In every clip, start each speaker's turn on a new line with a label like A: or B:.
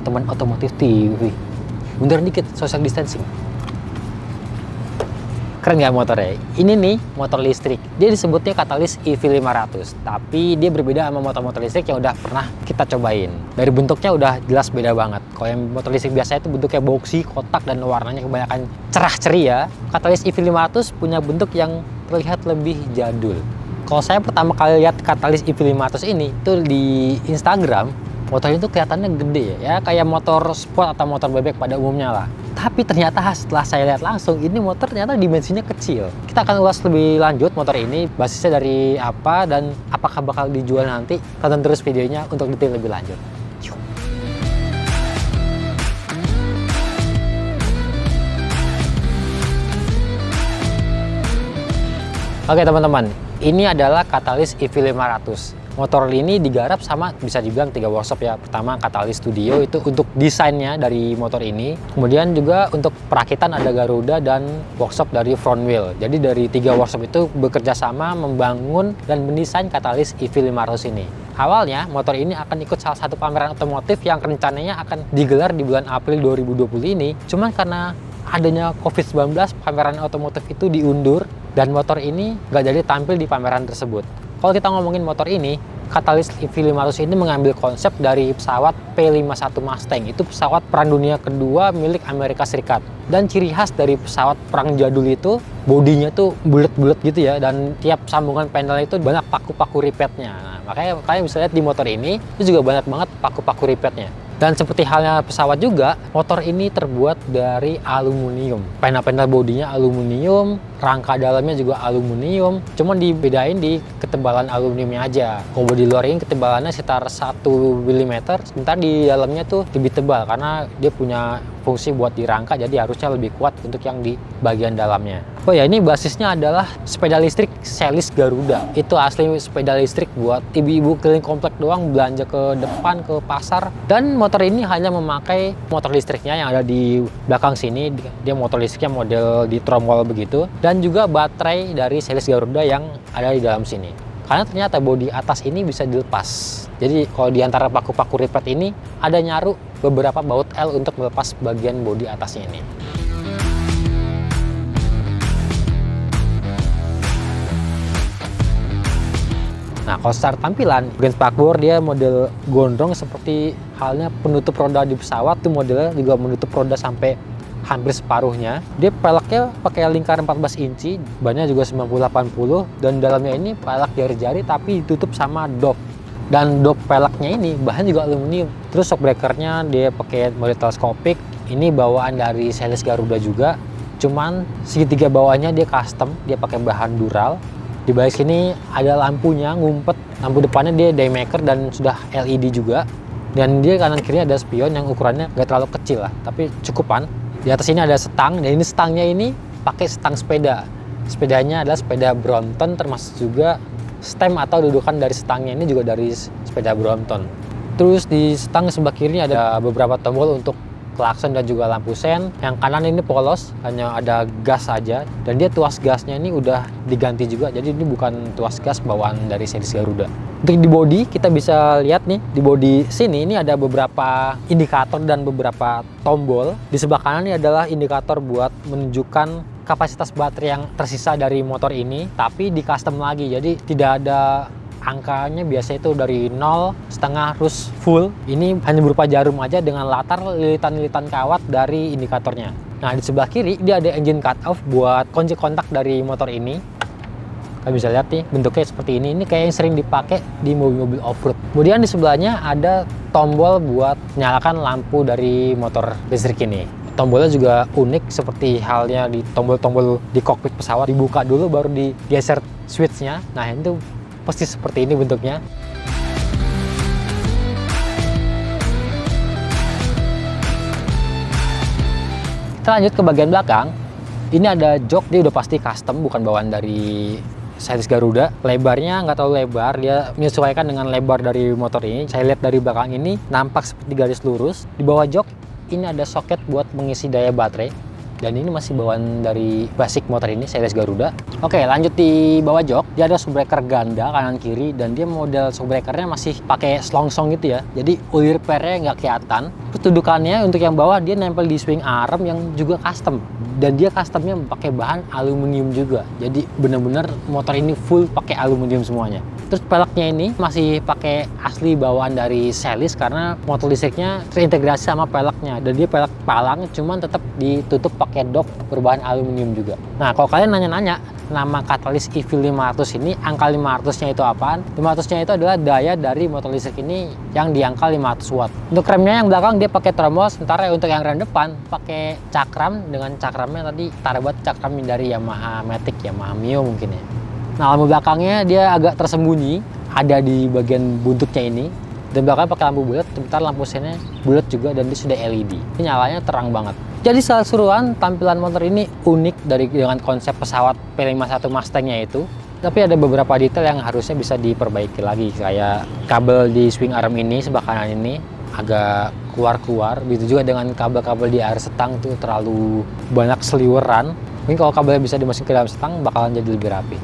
A: teman-teman otomotif TV. Mundur dikit, social distancing. Keren nggak motornya? Ini nih motor listrik. Dia disebutnya Catalyst EV500, tapi dia berbeda sama motor-motor listrik yang udah pernah kita cobain. Dari bentuknya udah jelas beda banget. Kalau yang motor listrik biasa itu bentuknya boxy, kotak, dan warnanya kebanyakan cerah ceria. Catalyst EV500 punya bentuk yang terlihat lebih jadul. Kalau saya pertama kali lihat Catalyst EV500 ini tuh di Instagram, motor itu kelihatannya gede ya, kayak motor sport atau motor bebek pada umumnya lah. Tapi ternyata setelah saya lihat langsung, ini motor ternyata dimensinya kecil. Kita akan ulas lebih lanjut motor ini, basisnya dari apa dan apakah bakal dijual nanti. Tonton terus videonya untuk detail lebih lanjut. Yuk. Oke teman-teman, ini adalah Catalyst EV500. Motor ini digarap sama bisa dibilang 3 workshop ya. Pertama Catalyst Studio itu untuk desainnya dari motor ini. Kemudian juga untuk perakitan ada Garuda dan workshop dari Front Wheel. Jadi dari 3 workshop itu bekerja sama membangun dan mendesain Catalyst EV500 ini. Awalnya motor ini akan ikut salah satu pameran otomotif yang rencananya akan digelar di bulan April 2020 ini. Cuman karena adanya COVID-19, pameran otomotif itu diundur dan motor ini nggak jadi tampil di pameran tersebut. Kalau kita ngomongin motor ini, Catalyst EV500 ini mengambil konsep dari pesawat P51 Mustang. Itu pesawat Perang Dunia Kedua milik Amerika Serikat. Dan ciri khas dari pesawat perang jadul itu, bodinya tuh bulet-bulet gitu ya. Dan tiap sambungan panel itu banyak paku-paku ripetnya. Nah, makanya kalian bisa lihat di motor ini, itu juga banyak banget paku-paku ripetnya. Dan seperti halnya pesawat juga, motor ini terbuat dari aluminium. Panel-panel bodinya aluminium, rangka dalamnya juga aluminium. Cuma dibedain di ketebalan aluminiumnya aja. Kalau bodi luar ini ketebalannya sekitar 1 mm, sementara di dalamnya tuh lebih tebal karena dia punya fungsi buat dirangka, jadi harusnya lebih kuat untuk yang di bagian dalamnya. Oh ya, ini basisnya adalah sepeda listrik Celis Garuda. Itu asli sepeda listrik buat ibu-ibu keliling komplek doang, belanja ke depan, ke pasar. Dan motor ini hanya memakai motor listriknya yang ada di belakang sini. Dia motor listriknya model di tromol begitu. Dan juga baterai dari Celis Garuda yang ada di dalam sini. Karena ternyata bodi atas ini bisa dilepas. Jadi kalau di antara paku-paku ripet ini ada nyaru beberapa baut L untuk melepas bagian bodi atasnya ini. Nah, kalau secara tampilan, bagian spakbor dia model gondrong seperti halnya penutup roda di pesawat. Tuh modelnya juga menutup roda sampai hampir separuhnya. Dia peleknya pakai lingkar 14 inci, bannya juga 90-80, dan dalamnya ini pelek jari-jari tapi ditutup sama dop. Dan dop peleknya ini bahan juga aluminium. Terus shock breakernya dia pakai model teleskopik. Ini bawaan dari Celis Garuda juga. Cuman segitiga bawahnya dia custom, dia pakai bahan dural. Di balik sini ada lampunya ngumpet. Lampu depannya dia daymaker dan sudah LED juga. Dan dia kanan kiri ada spion yang ukurannya nggak terlalu kecil lah, tapi cukupan. Di atas ini ada stang, dan ini stangnya ini pakai stang sepeda. Sepedanya adalah sepeda Brompton, termasuk juga stem atau dudukan dari stangnya ini juga dari sepeda Brompton. Terus di stang sebelah kiri ada beberapa tombol untuk klakson dan juga lampu sen. Yang kanan ini polos, hanya ada gas saja. Dan dia tuas gasnya ini udah diganti juga, jadi ini bukan tuas gas bawaan dari Celis Garuda. Untuk di bodi kita bisa lihat nih, di bodi sini ini ada beberapa indikator dan beberapa tombol. Di sebelah kanan ini adalah indikator buat menunjukkan kapasitas baterai yang tersisa dari motor ini, tapi di custom lagi, jadi tidak ada angkanya. Biasa itu dari 0, setengah, terus full. Ini hanya berupa jarum aja dengan latar lilitan-lilitan kawat dari indikatornya. Nah, di sebelah kiri dia ada engine cut off buat kunci kontak dari motor ini. Kalian bisa lihat nih, bentuknya seperti ini. Ini kayak yang sering dipakai di mobil-mobil off-road. Kemudian di sebelahnya ada tombol buat nyalakan lampu dari motor listrik ini. Tombolnya juga unik seperti halnya di tombol-tombol di kokpit pesawat. Dibuka dulu baru digeser switch-nya. Nah, itu pasti seperti ini bentuknya. Kita lanjut ke bagian belakang. Ini ada jok, dia udah pasti custom, bukan bawaan dari Celis Garuda. Lebarnya nggak terlalu lebar, dia menyesuaikan dengan lebar dari motor ini. Saya lihat dari belakang ini nampak seperti garis lurus. Di bawah jok ini ada soket buat mengisi daya baterai. Dan ini masih bawaan dari basic motor ini, Celis Garuda. Oke, lanjut di bawah jok. Dia ada shockbreaker ganda kanan kiri, dan dia model shockbreakernya masih pakai selongsong gitu ya. Jadi uli repairnya nggak kelihatan. Terus dudukannya untuk yang bawah dia nempel di swing arm yang juga custom, dan dia customnya pakai bahan aluminium juga. Jadi bener-bener motor ini full pakai aluminium semuanya. Terus peleknya ini masih pakai asli bawaan dari Celis karena motor listriknya terintegrasi sama peleknya, dan dia pelek palang cuman tetap ditutup pakai dok berbahan aluminium juga. Nah, kalau kalian nanya-nanya nama Catalyst EV500 ini, angka 500-nya itu apaan? 500-nya itu adalah daya dari motor listrik ini yang di angka 500 watt. Untuk remnya yang belakang dia pakai tromol, sementara untuk yang rem depan pakai cakram, dengan cakramnya tadi taruh cakram dari Yamaha Matic, Yamaha Mio mungkin ya. Nah, lampu belakangnya dia agak tersembunyi, ada di bagian buntutnya ini. Dan belakangnya pakai lampu bulat, sebentar lampu sennya bulat juga, dan dia sudah LED. Ini nyalanya terang banget. Jadi secara keseluruhan tampilan motor ini unik dengan konsep pesawat P51 Mustang-nya itu. Tapi ada beberapa detail yang harusnya bisa diperbaiki lagi, kayak kabel di swing arm ini sebelah kanan ini agak keluar-keluar. Begitu juga dengan kabel-kabel di air setang itu terlalu banyak seliweran. Mungkin kalau kabelnya bisa dimasukin ke dalam setang bakalan jadi lebih rapi.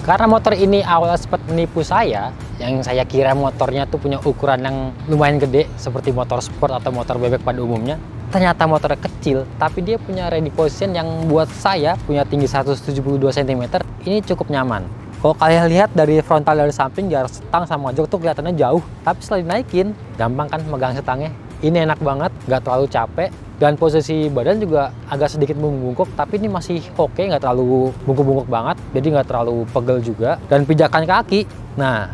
A: Karena motor ini awalnya sempat menipu saya, yang saya kira motornya tuh punya ukuran yang lumayan gede seperti motor sport atau motor bebek pada umumnya. Ternyata motornya kecil, tapi dia punya ready position yang buat saya punya tinggi 172 cm, ini cukup nyaman. Kalau kalian lihat dari frontal dari samping, jarak setang sama jok tuh kelihatannya jauh, tapi setelah dinaikin, gampang kan megang setangnya. Ini enak banget, nggak terlalu capek, dan posisi badan juga agak sedikit membungkuk, tapi ini masih oke, nggak terlalu bungkuk-bungkuk banget, jadi nggak terlalu pegel juga. Dan pijakan kaki, nah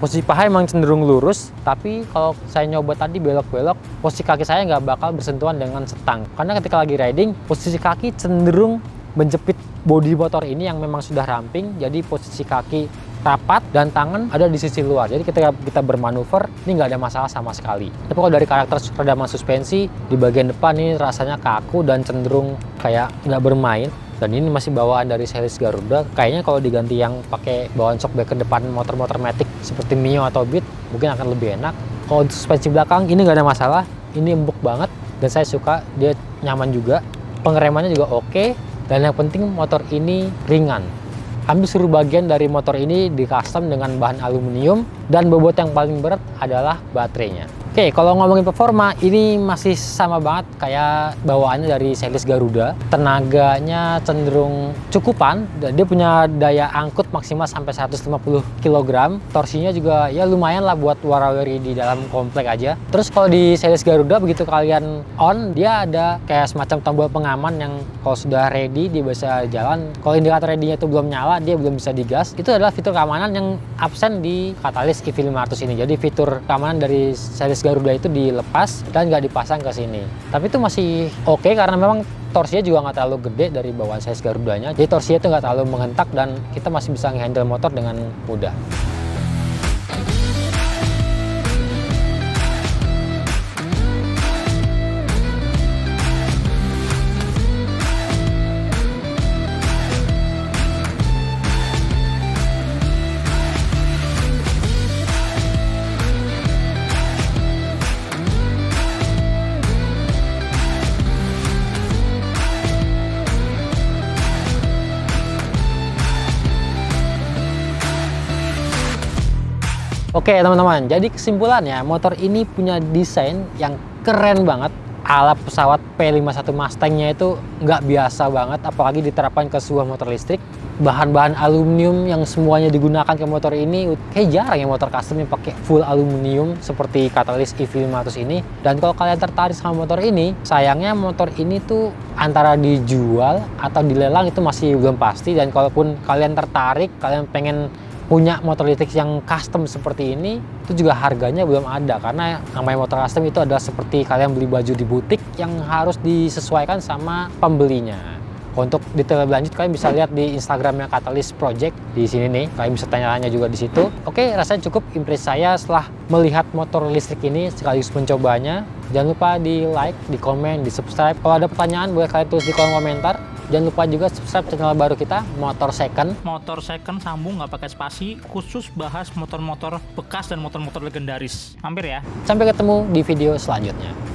A: posisi paha emang cenderung lurus, tapi kalau saya nyoba tadi belok-belok, posisi kaki saya nggak bakal bersentuhan dengan setang. Karena ketika lagi riding, posisi kaki cenderung menjepit bodi motor ini yang memang sudah ramping, jadi posisi kaki rapat dan tangan ada di sisi luar. Jadi ketika kita bermanuver, ini nggak ada masalah sama sekali. Tapi kalau dari karakter redaman suspensi, di bagian depan ini rasanya kaku dan cenderung kayak nggak bermain. Dan ini masih bawaan dari Celis Garuda. Kayaknya kalau diganti yang pakai bawaan shockbreaker depan motor-motor Matic seperti Mio atau Beat, mungkin akan lebih enak. Kalau suspensi belakang ini nggak ada masalah. Ini empuk banget dan saya suka, dia nyaman juga. Pengeremannya juga oke. Dan yang penting motor ini ringan. Hampir seluruh bagian dari motor ini di custom dengan bahan aluminium, dan bobot yang paling berat adalah baterainya. Oke, kalau ngomongin performa, ini masih sama banget kayak bawaannya dari Celis Garuda. Tenaganya cenderung cukupan, dan dia punya daya angkut maksimal sampai 150 kg. Torsinya juga ya lumayan lah buat warawiri di dalam komplek aja. Terus kalau di Celis Garuda, begitu kalian on, dia ada kayak semacam tombol pengaman yang kalau sudah ready dia bisa jalan. Kalau indikator ready-nya itu belum nyala, dia belum bisa digas. Itu adalah fitur keamanan yang absen di Catalyst EV500 ini. Jadi fitur keamanan dari Celis Garuda itu dilepas dan nggak dipasang ke sini. Tapi itu masih oke karena memang torsinya juga nggak terlalu gede dari bawaan Celis Garudanya. Jadi torsinya itu nggak terlalu menghentak dan kita masih bisa nge-handle motor dengan mudah. Oke teman-teman, jadi kesimpulannya motor ini punya desain yang keren banget. Ala pesawat P51 Mustang-nya itu nggak biasa banget, apalagi diterapkan ke sebuah motor listrik. Bahan-bahan aluminium yang semuanya digunakan ke motor ini, kayak jarang ya motor custom yang pakai full aluminium seperti Catalyst EV500 ini. Dan kalau kalian tertarik sama motor ini, sayangnya motor ini tuh antara dijual atau dilelang itu masih belum pasti. Dan kalaupun kalian tertarik, kalian pengen punya motor listrik yang custom seperti ini, itu juga harganya belum ada, karena namanya motor custom itu adalah seperti kalian beli baju di butik yang harus disesuaikan sama pembelinya. Untuk detail lebih lanjut kalian bisa lihat di Instagramnya Catalyst Project di sini nih, kalian bisa tanya-tanya juga di situ. Oke, rasanya cukup impresi saya setelah melihat motor listrik ini sekaligus mencobanya. Jangan lupa di like, di komen, di subscribe. Kalau ada pertanyaan boleh kalian tulis di kolom komentar. Jangan lupa juga subscribe channel baru kita, Motor Second.
B: Motor Second sambung nggak pakai spasi, khusus bahas motor-motor bekas dan motor-motor legendaris. Mampir ya.
A: Sampai ketemu di video selanjutnya.